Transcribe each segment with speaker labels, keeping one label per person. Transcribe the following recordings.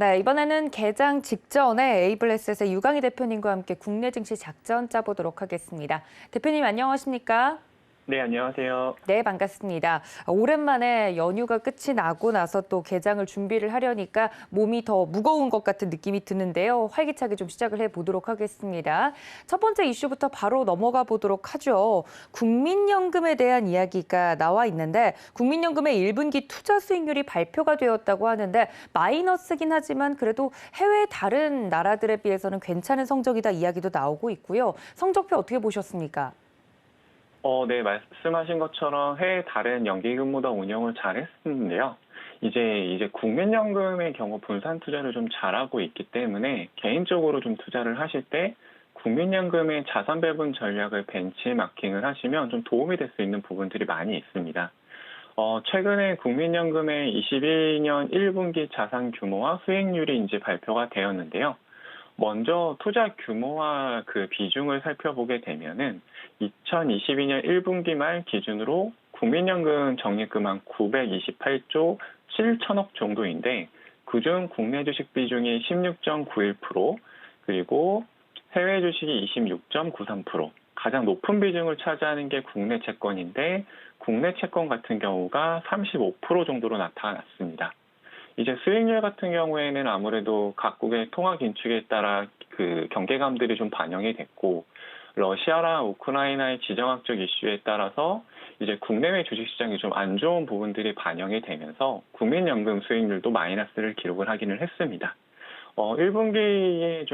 Speaker 1: 네, 이번에는 개장 직전에 에이블레셋의 유강희 대표님과 함께 국내 증시 작전 짜보도록 하겠습니다. 대표님 안녕하십니까?
Speaker 2: 네, 안녕하세요.
Speaker 1: 네, 반갑습니다. 오랜만에 연휴가 끝이 나고 나서 또 개장을 준비를 하려니까 몸이 더 무거운 것 같은 느낌이 드는데요. 활기차게 좀 시작을 해보도록 하겠습니다. 첫 번째 이슈부터 바로 넘어가 보도록 하죠. 국민연금에 대한 이야기가 나와 있는데 국민연금의 1분기 투자 수익률이 발표가 되었다고 하는데 마이너스긴 하지만 그래도 해외 다른 나라들에 비해서는 괜찮은 성적이다 이야기도 나오고 있고요. 성적표 어떻게 보셨습니까?
Speaker 2: 네, 말씀하신 것처럼 해외 다른 연기금보다 운영을 잘 했는데요. 이제 국민연금의 경우 분산 투자를 좀 잘하고 있기 때문에 개인적으로 좀 투자를 하실 때 국민연금의 자산 배분 전략을 벤치마킹을 하시면 좀 도움이 될 수 있는 부분들이 많이 있습니다. 최근에 국민연금의 22년 1분기 자산 규모와 수익률이 이제 발표가 되었는데요. 먼저 투자 규모와 그 비중을 살펴보게 되면은 2022년 1분기 말 기준으로 국민연금 적립금한 928조 7천억 정도인데 그중 국내 주식 비중이 16.91%, 그리고 해외 주식이 26.93%, 가장 높은 비중을 차지하는 게 국내 채권인데 국내 채권 같은 경우가 35% 정도로 나타났습니다. 이제 수익률 같은 경우에는 아무래도 각국의 통화 긴축에 따라 그 경계감들이 좀 반영이 됐고, 러시아랑 우크라이나의 지정학적 이슈에 따라서 이제 국내외 주식시장이 좀 안 좋은 부분들이 반영이 되면서 국민연금 수익률도 마이너스를 기록을 하기는 했습니다. 1분기에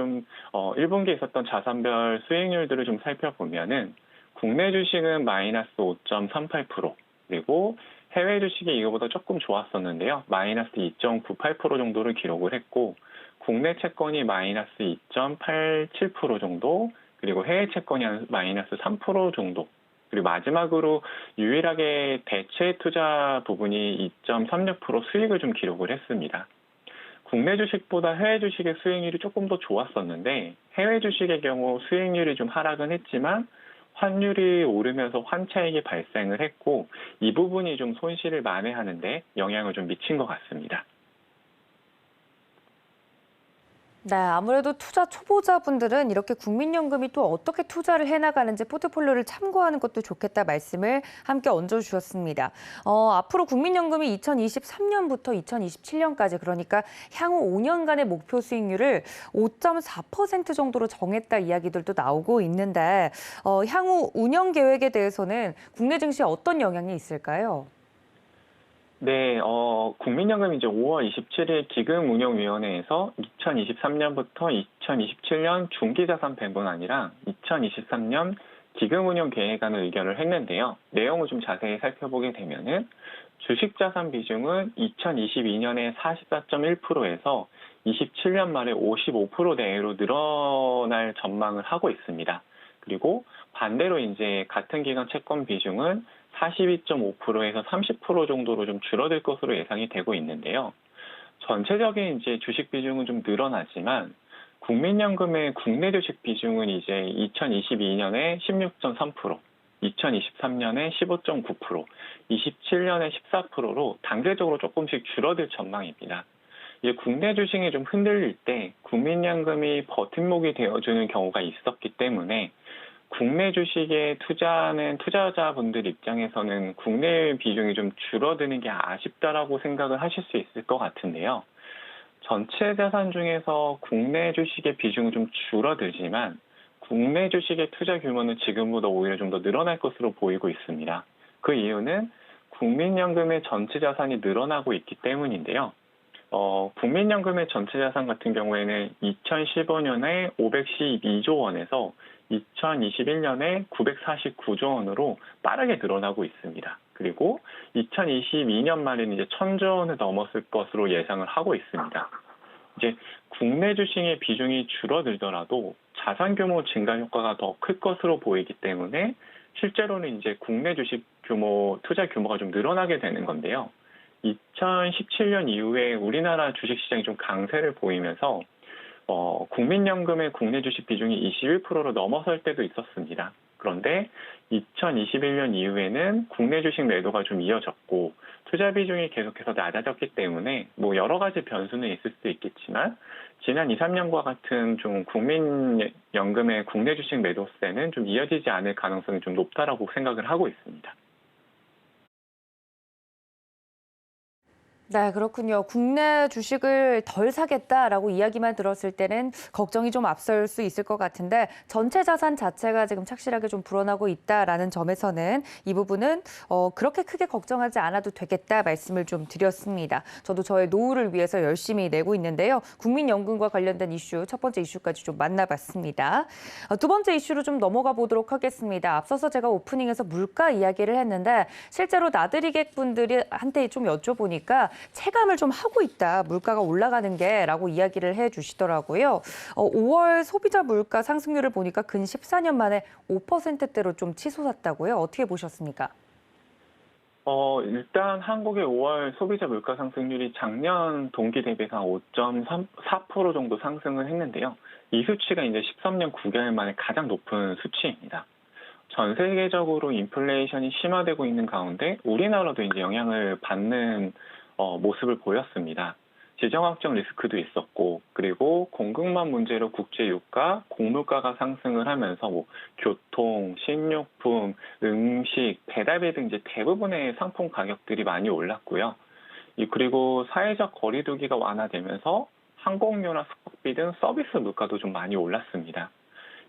Speaker 2: 있었던 자산별 수익률들을 좀 살펴보면은 국내 주식은 마이너스 5.38%, 그리고 해외 주식이 이거보다 조금 좋았었는데요. 마이너스 2.98% 정도를 기록을 했고, 국내 채권이 마이너스 2.87% 정도, 그리고 해외 채권이 한 마이너스 3% 정도, 그리고 마지막으로 유일하게 대체 투자 부분이 2.36% 수익을 좀 기록을 했습니다. 국내 주식보다 해외 주식의 수익률이 조금 더 좋았었는데, 해외 주식의 경우 수익률이 좀 하락은 했지만 환율이 오르면서 환차익이 발생을 했고, 이 부분이 좀 손실을 만회하는데 영향을 좀 미친 것 같습니다.
Speaker 1: 네, 아무래도 투자 초보자분들은 이렇게 국민연금이 또 어떻게 투자를 해나가는지 포트폴리오를 참고하는 것도 좋겠다 말씀을 함께 얹어주셨습니다. 앞으로 국민연금이 2023년부터 2027년까지 그러니까 향후 5년간의 목표 수익률을 5.4% 정도로 정했다 이야기들도 나오고 있는데 향후 운영 계획에 대해서는 국내 증시에 어떤 영향이 있을까요?
Speaker 2: 네, 국민연금 이제 5월 27일 기금운용위원회에서 2023년부터 2027년 중기자산 배분안이랑 2023년 기금운용 계획안을 의결을 했는데요. 내용을 좀 자세히 살펴보게 되면은 주식자산 비중은 2022년에 44.1%에서 27년 말에 55%대로 늘어날 전망을 하고 있습니다. 그리고 반대로 이제 같은 기간 채권 비중은 42.5%에서 30% 정도로 좀 줄어들 것으로 예상이 되고 있는데요. 전체적인 이제 주식 비중은 좀 늘어나지만 국민연금의 국내 주식 비중은 이제 2022년에 16.3%, 2023년에 15.9%, 27년에 14%로 단계적으로 조금씩 줄어들 전망입니다. 이제 국내 주식이 좀 흔들릴 때 국민연금이 버팀목이 되어주는 경우가 있었기 때문에 국내 주식에 투자하는 투자자분들 입장에서는 국내 비중이 좀 줄어드는 게 아쉽다라고 생각을 하실 수 있을 것 같은데요. 전체 자산 중에서 국내 주식의 비중은 좀 줄어들지만 국내 주식의 투자 규모는 지금보다 오히려 좀 더 늘어날 것으로 보이고 있습니다. 그 이유는 국민연금의 전체 자산이 늘어나고 있기 때문인데요. 국민연금의 전체 자산 같은 경우에는 2015년에 512조 원에서 2021년에 949조 원으로 빠르게 늘어나고 있습니다. 그리고 2022년 말에는 이제 1000조 원을 넘었을 것으로 예상을 하고 있습니다. 이제 국내 주식의 비중이 줄어들더라도 자산 규모 증가 효과가 더 클 것으로 보이기 때문에 실제로는 이제 국내 주식 규모, 투자 규모가 좀 늘어나게 되는 건데요. 2017년 이후에 우리나라 주식시장이 좀 강세를 보이면서 국민연금의 국내 주식 비중이 21%로 넘어설 때도 있었습니다. 그런데 2021년 이후에는 국내 주식 매도가 좀 이어졌고 투자 비중이 계속해서 낮아졌기 때문에 뭐 여러 가지 변수는 있을 수 있겠지만 지난 2, 3년과 같은 좀 국민연금의 국내 주식 매도세는 좀 이어지지 않을 가능성이 좀 높다라고 생각을 하고 있습니다.
Speaker 1: 네, 그렇군요. 국내 주식을 덜 사겠다라고 이야기만 들었을 때는 걱정이 좀 앞설 수 있을 것 같은데 전체 자산 자체가 지금 착실하게 좀 불어나고 있다라는 점에서는 이 부분은 그렇게 크게 걱정하지 않아도 되겠다 말씀을 좀 드렸습니다. 저도 저의 노후를 위해서 열심히 내고 있는데요. 국민연금과 관련된 이슈, 첫 번째 이슈까지 좀 만나봤습니다. 두 번째 이슈로 좀 넘어가 보도록 하겠습니다. 앞서서 제가 오프닝에서 물가 이야기를 했는데 실제로 나들이객분들이 한테 좀 여쭤보니까 체감을 좀 하고 있다. 물가가 올라가는 게라고 이야기를 해주시더라고요. 5월 소비자 물가 상승률을 보니까 근 14년 만에 5%대로 좀 치솟았다고요. 어떻게 보셨습니까?
Speaker 2: 일단 한국의 5월 소비자 물가 상승률이 작년 동기 대비해서 5.4% 정도 상승을 했는데요. 이 수치가 이제 13년 9개월 만에 가장 높은 수치입니다. 전 세계적으로 인플레이션이 심화되고 있는 가운데 우리나라도 이제 영향을 받는 모습을 보였습니다. 지정학적 리스크도 있었고, 그리고 공급망 문제로 국제 유가, 곡물가가 상승을 하면서 뭐 교통, 식료품, 음식, 배달비 등 이제 대부분의 상품 가격들이 많이 올랐고요. 그리고 사회적 거리두기가 완화되면서 항공료나 숙박비 등 서비스 물가도 좀 많이 올랐습니다.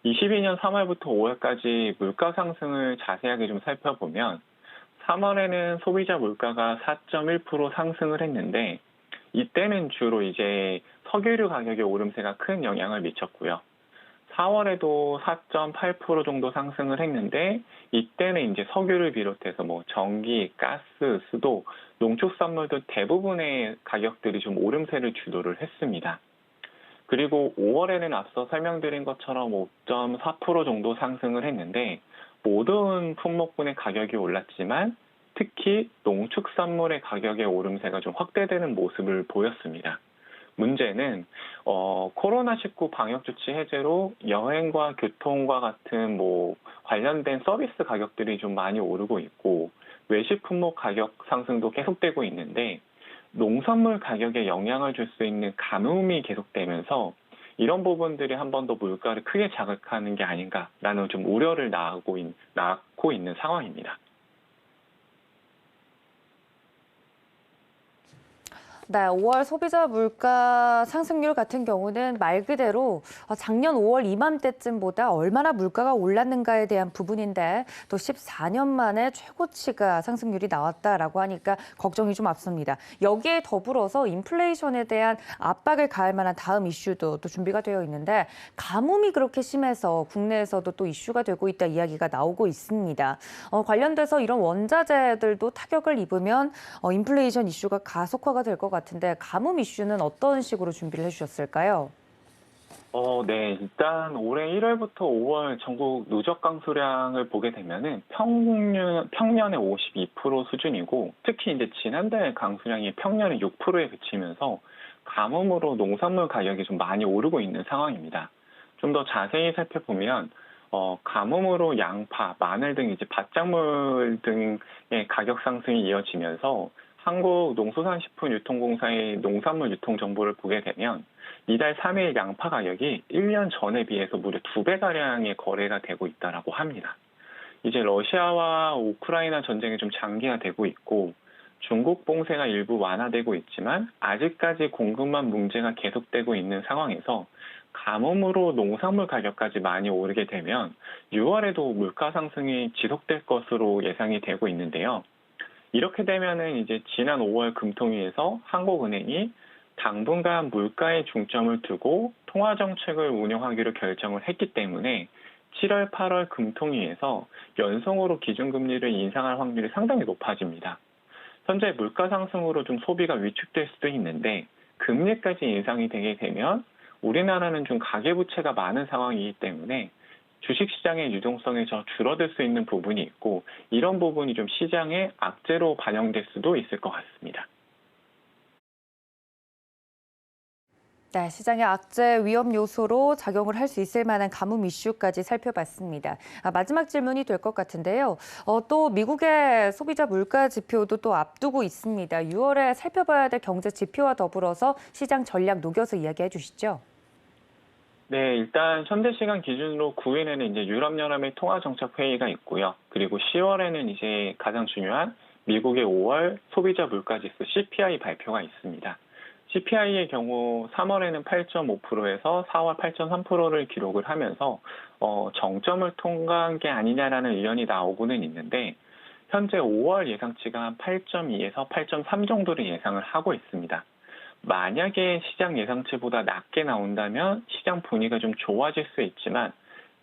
Speaker 2: 22년 3월부터 5월까지 물가 상승을 자세하게 좀 살펴보면 3월에는 소비자 물가가 4.1% 상승을 했는데 이때는 주로 이제 석유류 가격의 오름세가 큰 영향을 미쳤고요. 4월에도 4.8% 정도 상승을 했는데 이때는 이제 석유를 비롯해서 뭐 전기, 가스, 수도, 농축산물 등 대부분의 가격들이 좀 오름세를 주도를 했습니다. 그리고 5월에는 앞서 설명드린 것처럼 5.4% 정도 상승을 했는데 모든 품목군의 가격이 올랐지만 특히 농축산물의 가격의 오름세가 좀 확대되는 모습을 보였습니다. 문제는 코로나19 방역조치 해제로 여행과 교통과 같은 뭐 관련된 서비스 가격들이 좀 많이 오르고 있고 외식 품목 가격 상승도 계속되고 있는데 농산물 가격에 영향을 줄 수 있는 가뭄이 계속되면서 이런 부분들이 한 번 더 물가를 크게 자극하는 게 아닌가라는 좀 우려를 낳고 있는 상황입니다.
Speaker 1: 네, 5월 소비자 물가 상승률 같은 경우는 말 그대로 작년 5월 이맘때쯤보다 얼마나 물가가 올랐는가에 대한 부분인데 또 14년 만에 최고치가 상승률이 나왔다라고 하니까 걱정이 좀 앞섭니다. 여기에 더불어서 인플레이션에 대한 압박을 가할 만한 다음 이슈도 또 준비가 되어 있는데 가뭄이 그렇게 심해서 국내에서도 또 이슈가 되고 있다 이야기가 나오고 있습니다. 관련돼서 이런 원자재들도 타격을 입으면 인플레이션 이슈가 가속화가 될 것 같은데 가뭄 이슈는 어떤 식으로 준비를 해주셨을까요?
Speaker 2: 네. 일단 올해 1월부터 5월 전국 누적 강수량을 보게 되면은 평년의 52% 수준이고 특히 이제 지난달 강수량이 평년의 6%에 그치면서 가뭄으로 농산물 가격이 좀 많이 오르고 있는 상황입니다. 좀 더 자세히 살펴보면 가뭄으로 양파, 마늘 등 이제 밭작물 등의 가격 상승이 이어지면서 한국농수산식품유통공사의 농산물 유통 정보를 보게 되면 이달 3일 양파 가격이 1년 전에 비해서 무려 2배가량의 거래가 되고 있다고 합니다. 이제 러시아와 우크라이나 전쟁이 좀 장기화되고 있고 중국 봉쇄가 일부 완화되고 있지만 아직까지 공급망 문제가 계속되고 있는 상황에서 가뭄으로 농산물 가격까지 많이 오르게 되면 6월에도 물가 상승이 지속될 것으로 예상이 되고 있는데요. 이렇게 되면은 이제 지난 5월 금통위에서 한국은행이 당분간 물가에 중점을 두고 통화 정책을 운영하기로 결정을 했기 때문에 7월, 8월 금통위에서 연속으로 기준금리를 인상할 확률이 상당히 높아집니다. 현재 물가 상승으로 좀 소비가 위축될 수도 있는데 금리까지 인상이 되게 되면 우리나라는 좀 가계부채가 많은 상황이기 때문에 주식시장의 유동성이 줄어들 수 있는 부분이 있고 이런 부분이 좀 시장에 악재로 반영될 수도 있을 것 같습니다.
Speaker 1: 네, 시장의 악재 위험 요소로 작용을 할 수 있을 만한 가뭄 이슈까지 살펴봤습니다. 마지막 질문이 될 것 같은데요. 또 미국의 소비자 물가 지표도 또 앞두고 있습니다. 6월에 살펴봐야 될 경제 지표와 더불어서 시장 전략 녹여서 이야기해 주시죠.
Speaker 2: 네, 일단 현재 시간 기준으로 9일에는 이제 유럽연합의 통화정책회의가 있고요. 그리고 10월에는 이제 가장 중요한 미국의 5월 소비자 물가지수 CPI 발표가 있습니다. CPI의 경우 3월에는 8.5%에서 4월 8.3%를 기록을 하면서 정점을 통과한 게 아니냐라는 의견이 나오고는 있는데 현재 5월 예상치가 한 8.2에서 8.3 정도를 예상을 하고 있습니다. 만약에 시장 예상치보다 낮게 나온다면 시장 분위기가 좀 좋아질 수 있지만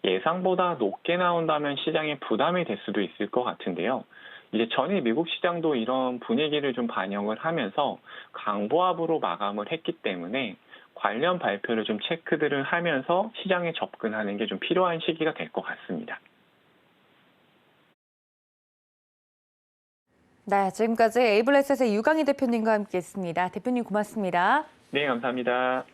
Speaker 2: 예상보다 높게 나온다면 시장에 부담이 될 수도 있을 것 같은데요. 이제 전일 미국 시장도 이런 분위기를 좀 반영을 하면서 강보합으로 마감을 했기 때문에 관련 발표를 좀 체크들을 하면서 시장에 접근하는 게 좀 필요한 시기가 될 것 같습니다.
Speaker 1: 네, 지금까지 에이블에셋의 유강희 대표님과 함께했습니다. 대표님 고맙습니다.
Speaker 2: 네, 감사합니다.